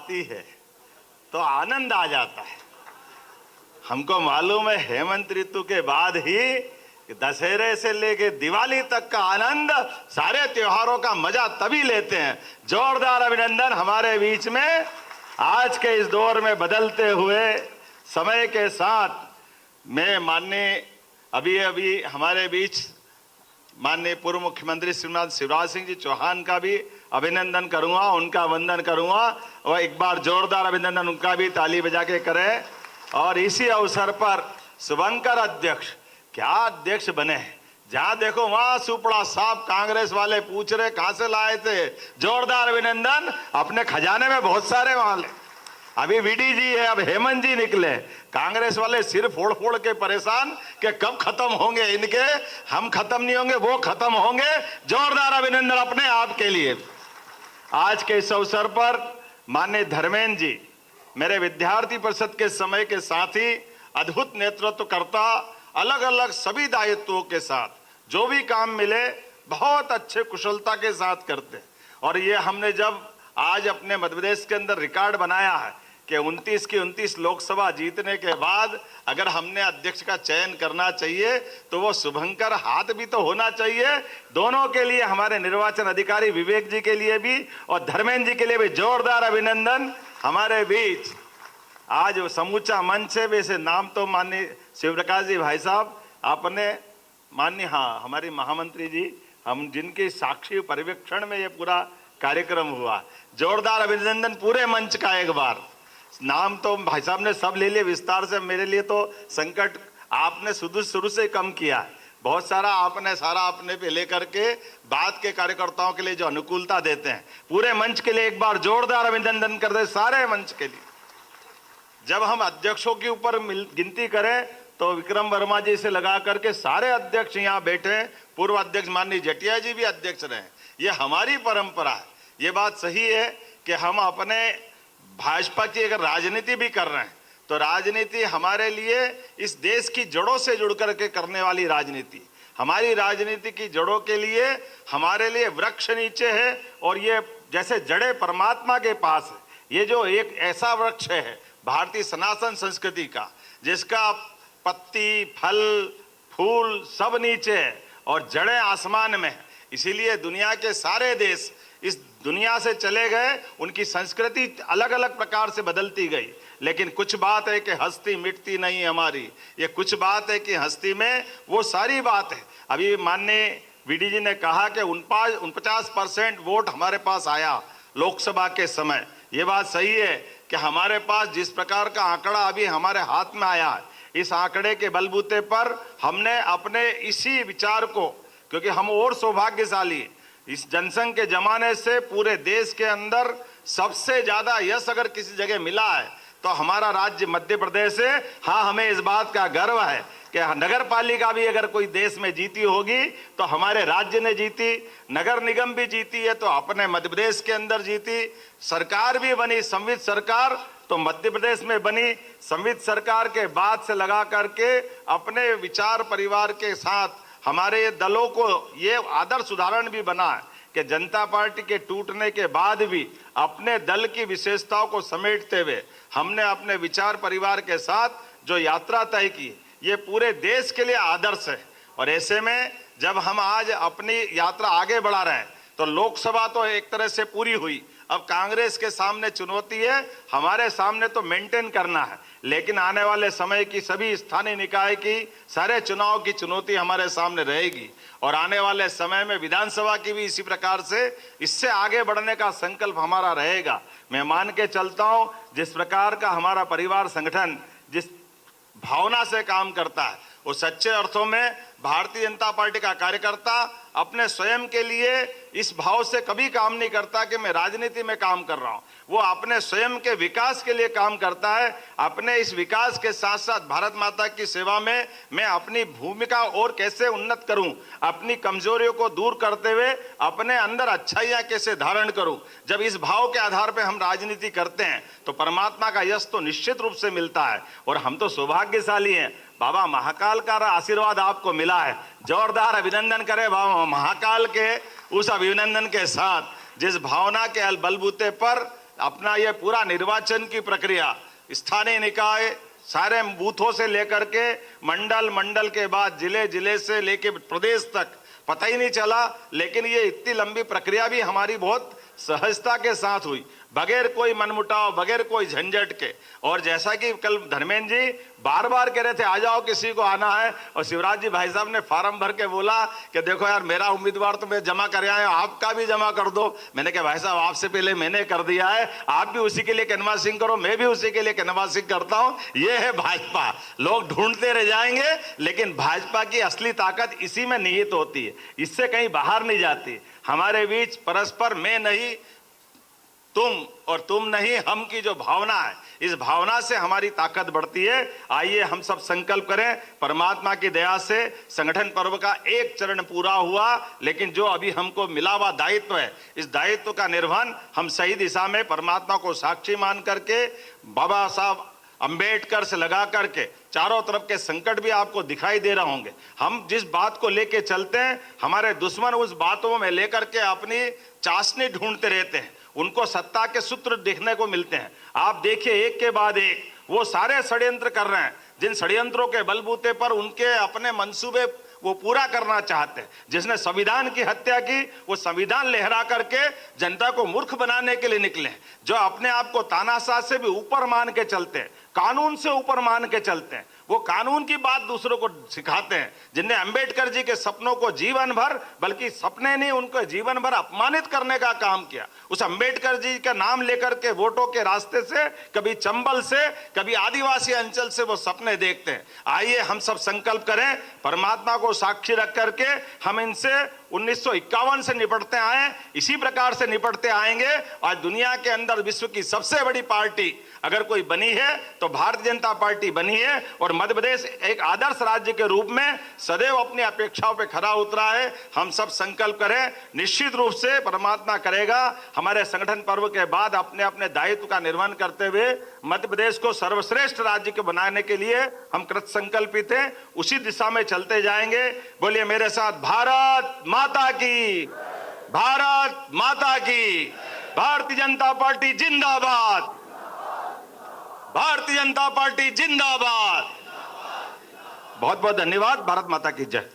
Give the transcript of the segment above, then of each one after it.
आती है तो आनंद आ जाता है। हमको मालूम है हेमंत ऋतु के बाद ही दशहरे से लेके दिवाली तक का आनंद, सारे त्योहारों का मजा तभी लेते हैं। जोरदार अभिनंदन हमारे बीच में आज के इस दौर में बदलते हुए समय के साथ। मैं माननीय अभी हमारे बीच माननीय पूर्व मुख्यमंत्री श्रीमान शिवराज सिंह जी चौहान का भी अभिनंदन करूंगा, उनका वंदन करूंगा और एक बार जोरदार अभिनंदन उनका भी ताली बजा के करें। और इसी अवसर पर शुभंकर अध्यक्ष क्या अध्यक्ष बने, जहां देखो वहां सुपड़ा साहब कांग्रेस वाले पूछ रहे कहां से लाए थे। जोरदार अभिनंदन, अपने खजाने में बहुत सारे वाले। अभी वीडी जी है, अब हेमंत जी निकले। कांग्रेस वाले सिर फोड़ फोड़ के परेशान कि कब खत्म होंगे इनके, हम खत्म नहीं होंगे वो खत्म होंगे। जोरदार अभिनंदन अपने आप के लिए। आज के इस अवसर पर माननीय धर्मेंद्र जी मेरे विद्यार्थी परिषद के समय के साथी, अद्भुत नेतृत्व करता, अलग अलग सभी दायित्वों के साथ जो भी काम मिले बहुत अच्छे कुशलता के साथ करते। और ये हमने जब आज अपने मध्य प्रदेश के अंदर रिकॉर्ड बनाया है कि 29 की 29 लोकसभा जीतने के बाद अगर हमने अध्यक्ष का चयन करना चाहिए तो वो शुभंकर हाथ भी तो होना चाहिए। दोनों के लिए, हमारे निर्वाचन अधिकारी विवेक जी के लिए भी और धर्मेंद्र जी के लिए भी जोरदार अभिनंदन। हमारे बीच आज समूचा मंच है, वैसे नाम तो माननीय शिवप्रकाश जी भाई साहब आपने, माननीय हमारी महामंत्री जी, हम जिनके साक्षी पर्यवेक्षण में ये पूरा कार्यक्रम हुआ। जोरदार अभिनंदन पूरे मंच का। एक बार नाम तो भाई साहब ने सब ले लिए विस्तार से, मेरे लिए तो संकट आपने शुरू से कम किया है। बहुत सारा आपने सारा अपने पे लेकर के बात के कार्यकर्ताओं के लिए जो अनुकूलता देते हैं, पूरे मंच के लिए एक बार जोरदार अभिनंदन कर दे सारे मंच के लिए। जब हम अध्यक्षों के ऊपर गिनती करें तो विक्रम वर्मा जी से लगा करके सारे अध्यक्ष यहाँ बैठे, पूर्व अध्यक्ष माननीय जटिया जी भी अध्यक्ष रहे। ये हमारी परंपरा है। ये बात सही है कि हम अपने भाजपा की अगर राजनीति भी कर रहे हैं तो राजनीति हमारे लिए इस देश की जड़ों से जुड़ करके करने वाली राजनीति। हमारी राजनीति की जड़ों के लिए हमारे लिए वृक्ष नीचे है और ये जैसे जड़ें परमात्मा के पास है। ये जो एक ऐसा वृक्ष है भारतीय सनातन संस्कृति का, जिसका पत्ती, फल, फूल सब नीचे है और जड़ें आसमान में है। इसीलिए दुनिया के सारे देश इस दुनिया से चले गए, उनकी संस्कृति अलग अलग प्रकार से बदलती गई, लेकिन कुछ बात है कि हस्ती मिटती नहीं हमारी। ये कुछ बात है कि हस्ती में वो सारी बात है। अभी माननीय वीडी जी ने कहा कि 49% वोट हमारे पास आया लोकसभा के समय। ये बात सही है कि हमारे पास जिस प्रकार का आंकड़ा अभी हमारे हाथ में आया है, इस आंकड़े के बलबूते पर हमने अपने इसी विचार को, क्योंकि हम और सौभाग्यशाली, इस जनसंघ के जमाने से पूरे देश के अंदर सबसे ज्यादा यश अगर किसी जगह मिला है तो हमारा राज्य मध्य प्रदेश है। हाँ, हमें इस बात का गर्व है कि नगर पालिका भी अगर कोई देश में जीती होगी तो हमारे राज्य ने जीती, नगर निगम भी जीती है तो अपने मध्य प्रदेश के अंदर जीती, सरकार भी बनी संवित सरकार तो मध्य प्रदेश में बनी। संवित सरकार के बाद से लगा करके अपने विचार परिवार के साथ हमारे दलों को ये आदर्श उदाहरण भी बना है कि जनता पार्टी के टूटने के बाद भी अपने दल की विशेषताओं को समेटते हुए हमने अपने विचार परिवार के साथ जो यात्रा तय की, ये पूरे देश के लिए आदर्श है। और ऐसे में जब हम आज अपनी यात्रा आगे बढ़ा रहे हैं तो लोकसभा तो एक तरह से पूरी हुई, अब कांग्रेस के सामने चुनौती है, हमारे सामने तो मेंटेन करना है, लेकिन आने वाले समय की सभी स्थानीय निकाय की सारे चुनाव की चुनौती हमारे सामने रहेगी। और आने वाले समय में विधानसभा की भी इसी प्रकार से इससे आगे बढ़ने का संकल्प हमारा रहेगा। मैं मान के चलता हूं जिस प्रकार का हमारा परिवार संगठन जिस भावना से काम करता है, वो सच्चे अर्थों में भारतीय जनता पार्टी का कार्यकर्ता अपने स्वयं के लिए इस भाव से कभी काम नहीं करता कि मैं राजनीति में काम कर रहा हूं। वो अपने स्वयं के विकास के लिए काम करता है। अपने इस विकास के साथ साथ भारत माता की सेवा में मैं अपनी भूमिका और कैसे उन्नत करूं, अपनी कमजोरियों को दूर करते हुए अपने अंदर अच्छाइयां कैसे धारण करूं। जब इस भाव के आधार पर हम राजनीति करते हैं तो परमात्मा का यश तो निश्चित रूप से मिलता है। और हम तो सौभाग्यशाली हैं, बाबा महाकाल का आशीर्वाद आपको मिला है। जोरदार अभिनंदन करें बाबा महाकाल के उस अभिनंदन के साथ जिस भावना के बलबूते पर अपना ये पूरा निर्वाचन की प्रक्रिया स्थानीय निकाय सारे बूथों से लेकर के मंडल के बाद जिले से लेके प्रदेश तक पता ही नहीं चला। लेकिन ये इतनी लंबी प्रक्रिया भी हमारी बहुत सहजता के साथ हुई, बगैर कोई मनमुटाव, बगैर कोई झंझट के। और जैसा कि कल धर्मेंद्र जी बार बार कह रहे थे आ जाओ किसी को आना है, और शिवराज जी भाई साहब ने फार्म भर के बोला कि देखो यार मेरा उम्मीदवार तो मैं जमा कर आया, आपका भी जमा कर दो। मैंने कहा भाई साहब आपसे पहले मैंने कर दिया है, आप भी उसी के लिए कैनवासिंग करो, मैं भी उसी के लिए कैनवासिंग करता हूं। ये है भाजपा। लोग ढूंढते रह जाएंगे, लेकिन भाजपा की असली ताकत इसी में निहित होती है, इससे कहीं बाहर नहीं जाती। हमारे बीच परस्पर मैं नहीं तुम और तुम नहीं हम की जो भावना है, इस भावना से हमारी ताकत बढ़ती है। आइए हम सब संकल्प करें। परमात्मा की दया से संगठन पर्व का एक चरण पूरा हुआ, लेकिन जो अभी हमको मिला हुआ दायित्व है, इस दायित्व का निर्वहन हम सही दिशा में परमात्मा को साक्षी मान करके, बाबा साहब अंबेडकर से लगा करके, चारों तरफ के संकट भी आपको दिखाई दे रहे होंगे। हम जिस बात को लेके चलते हैं, हमारे दुश्मन उस बातों में लेकर के अपनी चाशनी ढूंढते रहते हैं, उनको सत्ता के सूत्र देखने को मिलते हैं। आप देखिए एक के बाद एक वो सारे षड्यंत्र कर रहे हैं, जिन षड्यंत्रों के बलबूते पर उनके अपने मंसूबे वो पूरा करना चाहते हैं। जिसने संविधान की हत्या की, वो संविधान लहरा करके जनता को मूर्ख बनाने के लिए निकले हैं। जो अपने आप को तानाशाह से भी ऊपर मान के चलते हैं, कानून से ऊपर मान के चलते हैं, वो कानून की बात दूसरों को सिखाते हैं। जिनने अंबेडकर जी के सपनों को जीवन भर, बल्कि सपने नहीं उनको जीवन भर अपमानित करने का काम किया, उस अंबेडकर जी का नाम लेकर के वोटों के रास्ते से, कभी चंबल से, कभी आदिवासी अंचल से वो सपने देखते हैं। आइए हम सब संकल्प करें, परमात्मा को साक्षी रख करके हम इनसे 1951 से निपटते आए, इसी प्रकार से निपटते आएंगे। आज दुनिया के अंदर विश्व की सबसे बड़ी पार्टी अगर कोई बनी है तो भारतीय जनता पार्टी बनी है, और मध्य प्रदेश एक आदर्श राज्य के रूप में सदैव अपनी अपेक्षाओं पे खरा उतरा है। हम सब संकल्प करें, निश्चित रूप से परमात्मा करेगा। हमारे संगठन पर्व के बाद अपने अपने दायित्व का निर्वहन करते हुए मध्य प्रदेश को सर्वश्रेष्ठ राज्य को बनाने के लिए हम कृत संकल्पित हैं, उसी दिशा में चलते जाएंगे। बोलिए मेरे साथ, भारत माता की, भारत माता की, भारतीय जनता पार्टी जिंदाबाद, भारतीय जनता पार्टी जिंदाबाद। बहुत बहुत धन्यवाद। भारत माता की जय।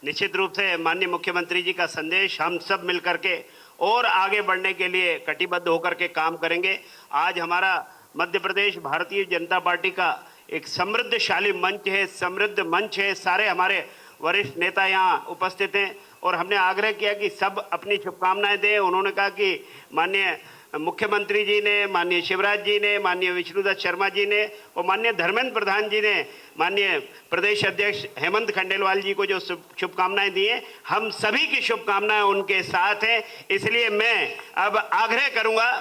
निश्चित रूप से माननीय मुख्यमंत्री जी का संदेश हम सब मिलकर के और आगे बढ़ने के लिए कटिबद्ध होकर के काम करेंगे। आज हमारा मध्य प्रदेश भारतीय जनता पार्टी का एक समृद्धशाली मंच है, समृद्ध मंच है। सारे हमारे वरिष्ठ नेता यहाँ उपस्थित हैं और हमने आग्रह किया कि सब अपनी शुभकामनाएं दें। उन्होंने कहा कि माननीय मुख्यमंत्री जी ने, माननीय शिवराज जी ने, माननीय विष्णुदत्त शर्मा जी ने और माननीय धर्मेंद्र प्रधान जी ने माननीय प्रदेश अध्यक्ष हेमंत खंडेलवाल जी को जो शुभकामनाएं दी हैं, हम सभी की शुभकामनाएं उनके साथ हैं। इसलिए मैं अब आग्रह करूंगा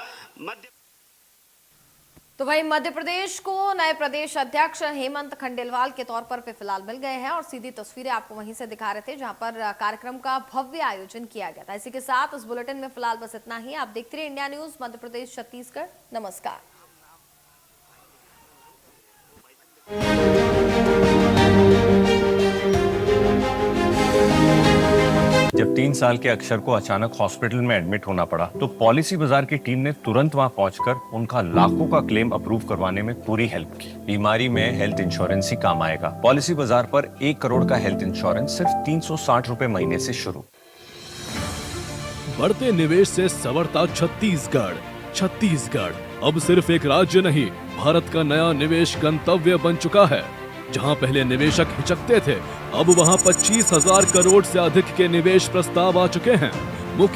तो वही मध्य प्रदेश को नए प्रदेश अध्यक्ष हेमंत खंडेलवाल के तौर पर फिलहाल मिल गए हैं और सीधी तस्वीरें आपको वहीं से दिखा रहे थे जहां पर कार्यक्रम का भव्य आयोजन किया गया था। इसी के साथ इस बुलेटिन में फिलहाल बस इतना ही। आप देखते रहिए इंडिया न्यूज मध्य प्रदेश छत्तीसगढ़। नमस्कार। जब 3 साल के अक्षर को अचानक हॉस्पिटल में एडमिट होना पड़ा तो पॉलिसी बाजार की टीम ने तुरंत वहां पहुंचकर उनका लाखों का क्लेम अप्रूव करवाने में पूरी हेल्प की। बीमारी में हेल्थ इंश्योरेंस ही काम आएगा। पॉलिसी बाजार पर 1 करोड़ का हेल्थ इंश्योरेंस सिर्फ 360 रुपए महीने से शुरू। बढ़ते निवेश से संवरता छत्तीसगढ़। छत्तीसगढ़ अब सिर्फ एक राज्य नहीं, भारत का नया निवेश गंतव्य बन चुका है। जहां पहले निवेशक हिचकते थे, अब वहां 25,000 करोड़ से अधिक के निवेश प्रस्ताव आ चुके हैं। मुख्य